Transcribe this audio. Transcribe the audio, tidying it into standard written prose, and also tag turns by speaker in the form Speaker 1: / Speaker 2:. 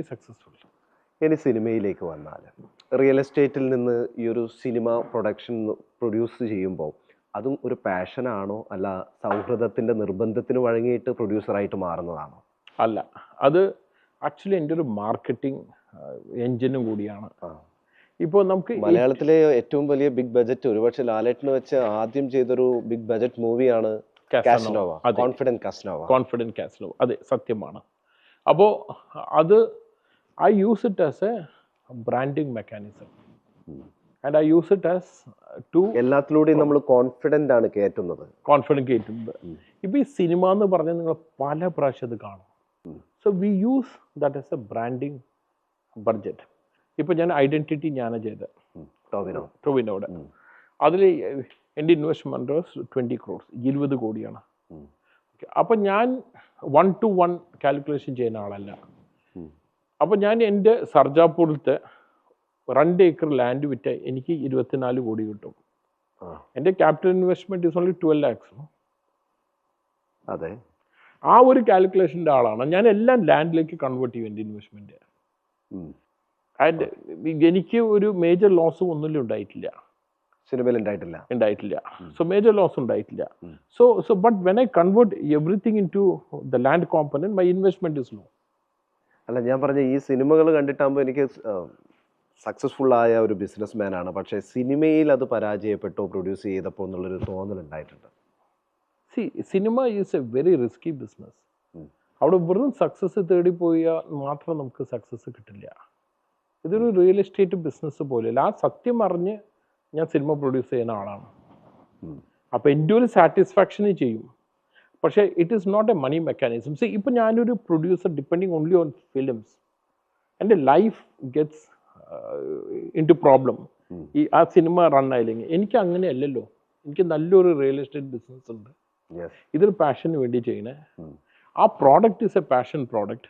Speaker 1: Very successful.
Speaker 2: ഇനി സിനിമയിലേക്ക് വന്നാൽ റിയൽ എസ്റ്റേറ്റിൽ നിന്ന് ഈ ഒരു സിനിമ പ്രൊഡ്യൂസ് ചെയ്യുമ്പോൾ അതും ഒരു പാഷനാണോ അല്ല സൗഹൃദത്തിൻ്റെ നിർബന്ധത്തിന് വഴങ്ങിയിട്ട് പ്രൊഡ്യൂസറായിട്ട് മാറുന്നതാണോ?
Speaker 1: അല്ല, അത് ആക്ച്വലി എൻ്റെ ഒരു മാർക്കറ്റിംഗ് എൻജിനും കൂടിയാണ്. ഇപ്പോൾ നമുക്ക്
Speaker 2: മലയാളത്തിലെ ഏറ്റവും വലിയ ബിഗ് ബജറ്റ് ഒരുപക്ഷെ ലാലേട്ടന് വെച്ച് ആദ്യം ചെയ്തൊരു ബിഗ് ബജറ്റ് മൂവിയാണ് കോൺഫിഡന്റ്
Speaker 1: കാസനോവ. അതെ, സത്യമാണ്. അപ്പോൾ അത് I use it as a branding mechanism and I use it as to
Speaker 2: എല്ലാത്തിലൂടെയും നമ്മൾ കോൺഫിഡൻ്റ് കയറ്റുന്നത്.
Speaker 1: ഇപ്പോൾ ഈ സിനിമ എന്ന് പറഞ്ഞാൽ നിങ്ങൾ പല പ്രാവശ്യം അത് കാണും. So we use that as a branding budget. ഇപ്പോൾ ഞാൻ ഐഡൻറ്റിറ്റി ഞാൻ ചെയ്ത് ടോവിനോട്, അതിൽ എൻ്റെ ഇൻവെസ്റ്റ്മെൻറ്റ് 20 crores 20 കോടിയാണ്. അപ്പം ഞാൻ 1-to-1 കാൽക്കുലേഷൻ ചെയ്യുന്ന ആളല്ല. അപ്പം ഞാൻ എൻ്റെ സർജാപൂരിലത്തെ 2 acre ലാൻഡ് വിറ്റ് എനിക്ക് 24 കോടി കിട്ടും. എൻ്റെ capital investment is only 12 lakhs.
Speaker 2: അതെ,
Speaker 1: ആ ഒരു കാൽക്കുലേഷൻ്റെ ആളാണ് ഞാൻ. എല്ലാം ലാൻഡിലേക്ക് കൺവേർട്ട് ചെയ്യും എൻ്റെ ഇൻവെസ്റ്റ്മെൻറ്റ്. ആൻഡ് എനിക്ക് ഒരു മേജർ ലോസും ഒന്നും ഉണ്ടായിട്ടില്ല. സോ മേജർ ലോസ് ഉണ്ടായിട്ടില്ല. So but when I convert everything into the land component my investment is low.
Speaker 2: അല്ല, ഞാൻ പറഞ്ഞ ഈ സിനിമകൾ കണ്ടിട്ടാകുമ്പോൾ എനിക്ക് സക്സസ്ഫുൾ ആയ ഒരു ബിസിനസ് മാൻ ആണ്, പക്ഷേ സിനിമയിൽ അത് പരാജയപ്പെട്ടോ പ്രൊഡ്യൂസ് ചെയ്തപ്പോൾ എന്നുള്ളൊരു തോന്നലുണ്ടായിട്ടുണ്ട്.
Speaker 1: Cinema is a very risky business. അവിടെ വെറും സക്സസ് തേടിപ്പോയാൽ മാത്രം നമുക്ക് സക്സസ് കിട്ടില്ല. ഇതൊരു റിയൽ എസ്റ്റേറ്റ് ബിസിനസ് പോലെയല്ല. ആ സത്യം അറിഞ്ഞ് ഞാൻ സിനിമ പ്രൊഡ്യൂസ് ചെയ്യുന്ന ആളാണ്. അപ്പോൾ എൻ്റെ ഒരു സാറ്റിസ്ഫാക്ഷന് ചെയ്യും. പക്ഷേ it is not a money mechanism. ഇപ്പം ഞാനൊരു producer depending only on films, എൻ്റെ life gets into problem. ആ സിനിമ റൺ ആയില്ലെങ്കിൽ. എനിക്ക് അങ്ങനെയല്ലല്ലോ. എനിക്ക് നല്ലൊരു റിയൽ എസ്റ്റേറ്റ് ബിസിനസ് ഉണ്ട്. ഇതൊരു പാഷന് വേണ്ടി ചെയ്യണേ. ആ product is A passion product.